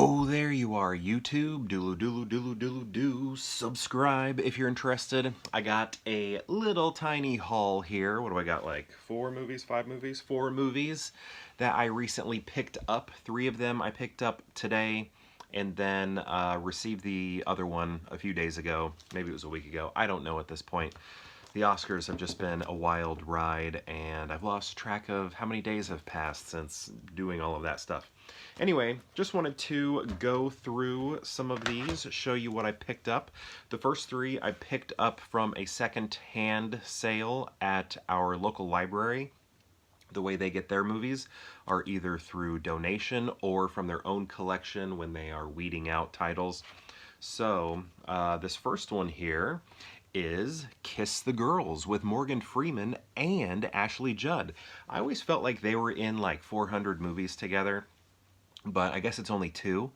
Oh, there you are, YouTube. Do. Subscribe if you're interested. I got a little tiny haul here. What do I got, like 4 movies, 5 movies? 4 movies that I recently picked up. 3 of them I picked up today and then received the other one a few days ago. Maybe it was a week ago. I don't know at this point. The Oscars have just been a wild ride, and I've lost track of how many days have passed since doing all of that stuff. Anyway, just wanted to go through some of these, show you what I picked up. The first 3 I picked up from a second-hand sale at our local library. The way they get their movies are either through donation or from their own collection when they are weeding out titles. So, this first one here is Kiss the Girls with Morgan Freeman and Ashley Judd. I always felt like they were in like 400 movies together, but I guess it's only 2.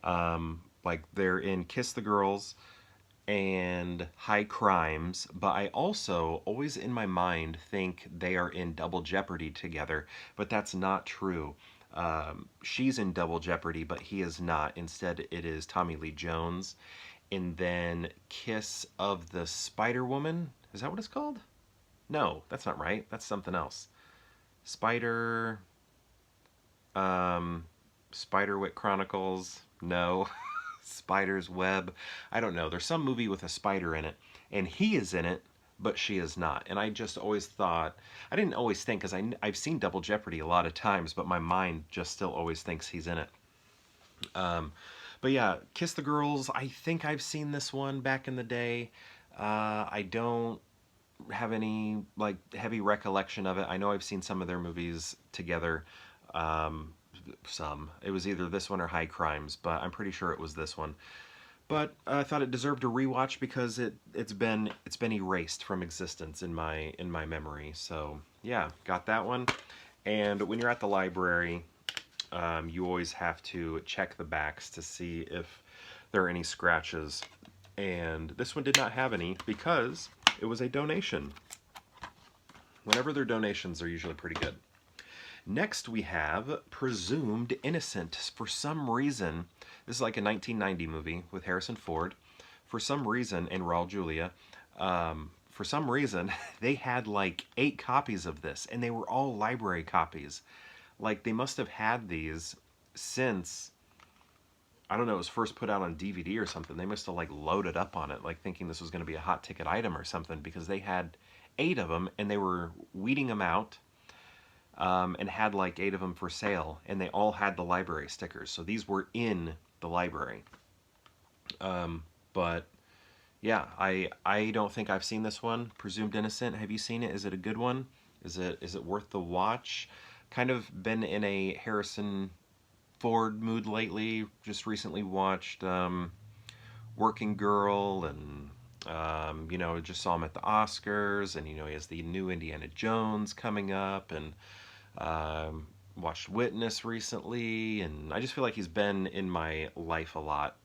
Like they're in Kiss the Girls and High Crimes, but I also always in my mind think they are in Double Jeopardy together, but that's not true. She's in Double Jeopardy, but he is not. Instead, it is Tommy Lee Jones. And then Kiss of the Spider-Woman. Is that what it's called? No, that's not right. That's something else. Spiderwick Chronicles. No. Spider's Web. I don't know. There's some movie with a spider in it. And he is in it, but she is not. And I just always thought, I didn't always think, because I've seen Double Jeopardy a lot of times, but my mind just still always thinks he's in it. But yeah, Kiss the Girls, I think I've seen this one back in the day. I don't have any like heavy recollection of it. I know I've seen some of their movies together. It was either this one or High Crimes, but I'm pretty sure it was this one. But I thought it deserved a rewatch because it's been erased from existence in my memory. So yeah, got that one. And when you're at the library, you always have to check the backs to see if there are any scratches. And this one did not have any because it was a donation. Whenever they're donations, they're usually pretty good. Next we have Presumed Innocent. For some reason, this is like a 1990 movie with Harrison Ford. For some reason, and Raul Julia, for some reason, they had like 8 copies of this, and they were all library copies. Like, they must have had these since, I don't know, it was first put out on DVD or something. They must have, like, loaded up on it, like, thinking this was going to be a hot ticket item or something, because they had 8 of them, and they were weeding them out, and had, like, 8 of them for sale, and they all had the library stickers. So these were in the library. But, yeah, I don't think I've seen this one, Presumed Innocent. Have you seen it? Is it a good one? Is it worth the watch? Kind of been in a Harrison Ford mood lately. Just recently watched Working Girl, and you know, just saw him at the Oscars, and you know, he has the new Indiana Jones coming up, and watched Witness recently, and I just feel like he's been in my life a lot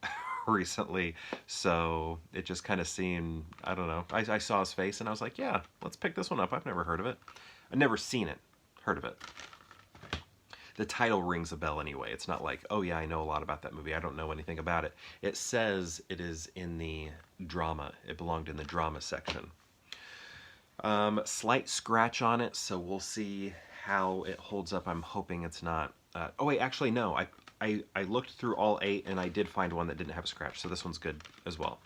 recently, so it just kind of seemed, I don't know, I saw his face and I was like, yeah, let's pick this one up. I've never heard of it. I've never seen it. Heard of it. The title rings a bell anyway. It's not like, oh yeah, I know a lot about that movie. I don't know anything about it. It says it is in the drama. It belonged in the drama section. Slight scratch on it, so we'll see how it holds up. I'm hoping it's not. Oh wait, actually no. I looked through all 8 and I did find one that didn't have a scratch, so this one's good as well.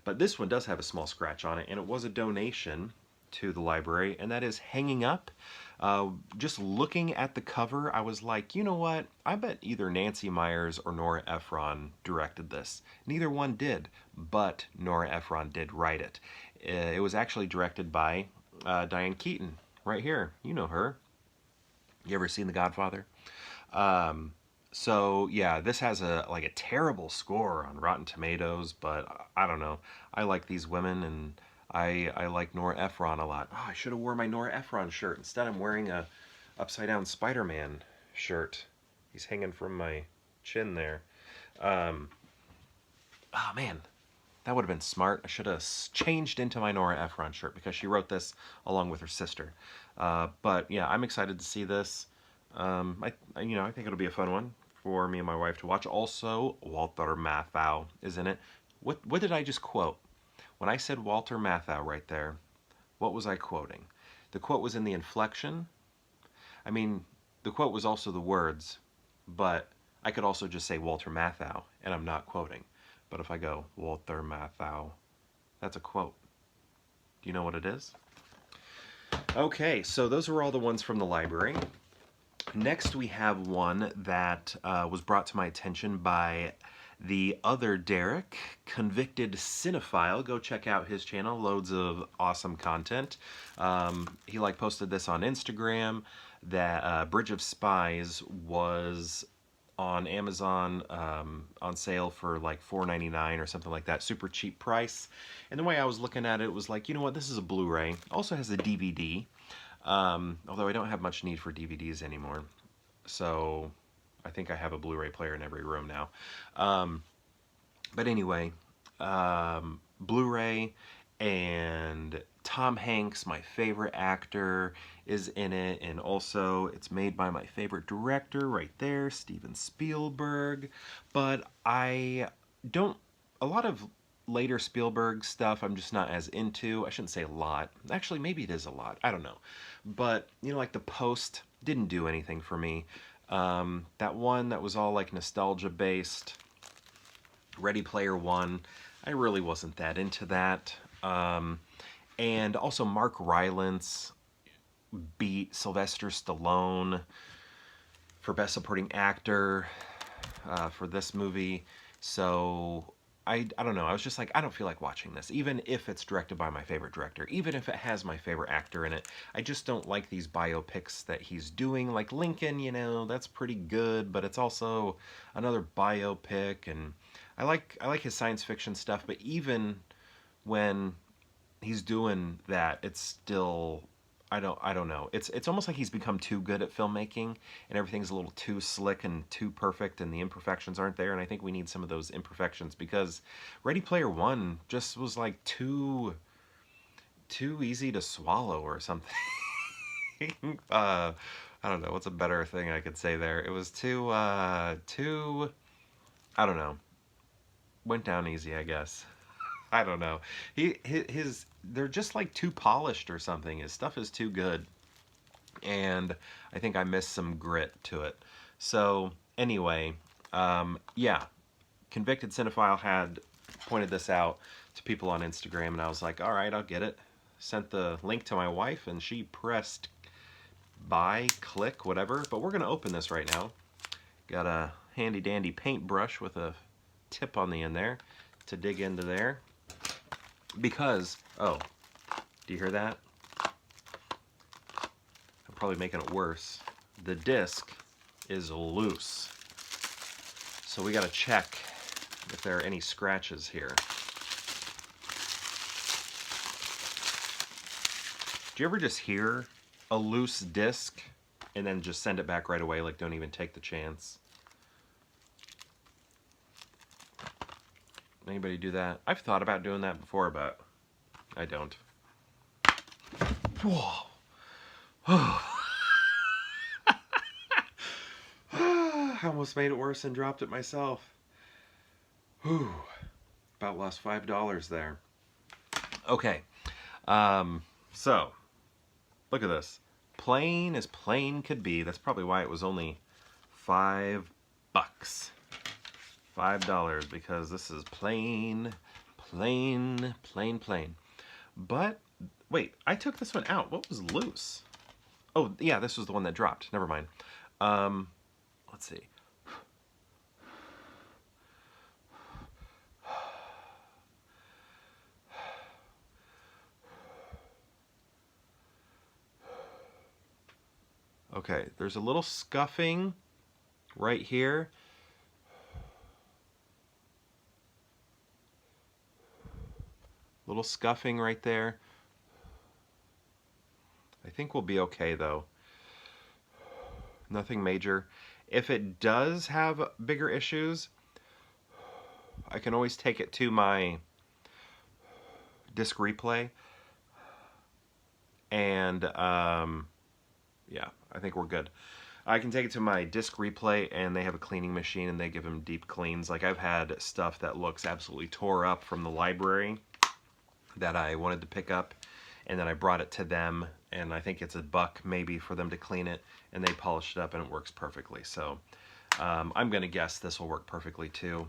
But this one does have a small scratch on it, and it was a donation to the library, and that is Hanging Up. Just looking at the cover, I was like, you know what? I bet either Nancy Meyers or Nora Ephron directed this. Neither one did, but Nora Ephron did write it. It was actually directed by Diane Keaton, right here. You know her. You ever seen The Godfather? So yeah, this has a terrible score on Rotten Tomatoes, but I don't know. I like these women, and I like Nora Ephron a lot. Oh, I should have worn my Nora Ephron shirt. Instead, I'm wearing a upside-down Spider-Man shirt. He's hanging from my chin there. Oh, man. That would have been smart. I should have changed into my Nora Ephron shirt because she wrote this along with her sister. But, yeah, I'm excited to see this. I think it'll be a fun one. for me and my wife to watch. Also, Walter Matthau is in it. What did I just quote? When I said Walter Matthau right there, what was I quoting? The quote was in the inflection. I mean, the quote was also the words, but I could also just say Walter Matthau, and I'm not quoting. But if I go Walter Matthau, that's a quote. Do you know what it is? Okay, so those are all the ones from the library. Next, we have one that was brought to my attention by the other Derek, Convicted Cinephile. Go check out his channel, loads of awesome content. He posted this on Instagram, that Bridge of Spies was on Amazon on sale for like $4.99 or something like that, super cheap price. And the way I was looking at it was like, you know what, this is a Blu-ray. Also has a DVD. Although I don't have much need for DVDs anymore, so I think I have a Blu-ray player in every room now. But anyway, Blu-ray, and Tom Hanks, my favorite actor, is in it, and also it's made by my favorite director right there, Steven Spielberg. But a lot of later Spielberg stuff I'm just not as into. I shouldn't say a lot. Actually, maybe it is a lot. I don't know. But, you know, like The Post didn't do anything for me. That one that was all like nostalgia based, Ready Player One, I really wasn't that into that. And also Mark Rylance beat Sylvester Stallone for Best Supporting Actor for this movie. So I don't know. I was just like, I don't feel like watching this, even if it's directed by my favorite director, even if it has my favorite actor in it. I just don't like these biopics that he's doing. Like Lincoln, you know, that's pretty good, but it's also another biopic, and I like his science fiction stuff, but even when he's doing that, it's still, I don't know. It's almost like he's become too good at filmmaking, and everything's a little too slick and too perfect, and the imperfections aren't there. And I think we need some of those imperfections, because Ready Player One just was like too easy to swallow or something. I don't know what's a better thing I could say there. It was too I don't know. Went down easy, I guess. I don't know. They're just like too polished or something. His stuff is too good, and I think I missed some grit to it. So anyway, yeah, Convicted Cinephile had pointed this out to people on Instagram, and I was like, all right, I'll get it. Sent the link to my wife, and she pressed buy, click, whatever. But we're gonna open this right now. Got a handy dandy paintbrush with a tip on the end there to dig into there. Because, oh, do you hear that? I'm probably making it worse. The disc is loose. So we gotta check if there are any scratches here. Do you ever just hear a loose disc and then just send it back right away, like don't even take the chance? Anybody do that? I've thought about doing that before, but I don't. Whoa. I almost made it worse and dropped it myself. Whew. About lost $5 there. Okay. So, look at this. Plain as plain could be. That's probably why it was only $5. $5, because this is plain. But, wait, I took this one out. What was loose? Oh, yeah, this was the one that dropped. Never mind. Let's see. Okay, there's a little scuffing right here. Little scuffing right there. I think we'll be okay though. Nothing major. If it does have bigger issues, I can always take it to my disc replay. And yeah, I think we're good. I can take it to my disc replay, and they have a cleaning machine, and they give them deep cleans. Like, I've had stuff that looks absolutely tore up from the library that I wanted to pick up, and then I brought it to them, and I think it's $1 maybe for them to clean it, and they polished it up, and it works perfectly. So I'm going to guess this will work perfectly too.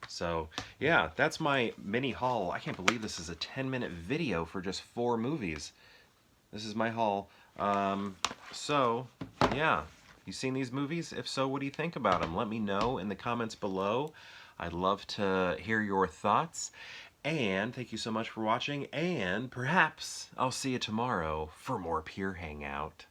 So yeah, that's my mini haul. I can't believe this is a 10-minute video for just 4 movies. This is my haul. So yeah, you seen these movies? If so, what do you think about them? Let me know in the comments below. I'd love to hear your thoughts. And thank you so much for watching, and perhaps I'll see you tomorrow for more Pure Hangout.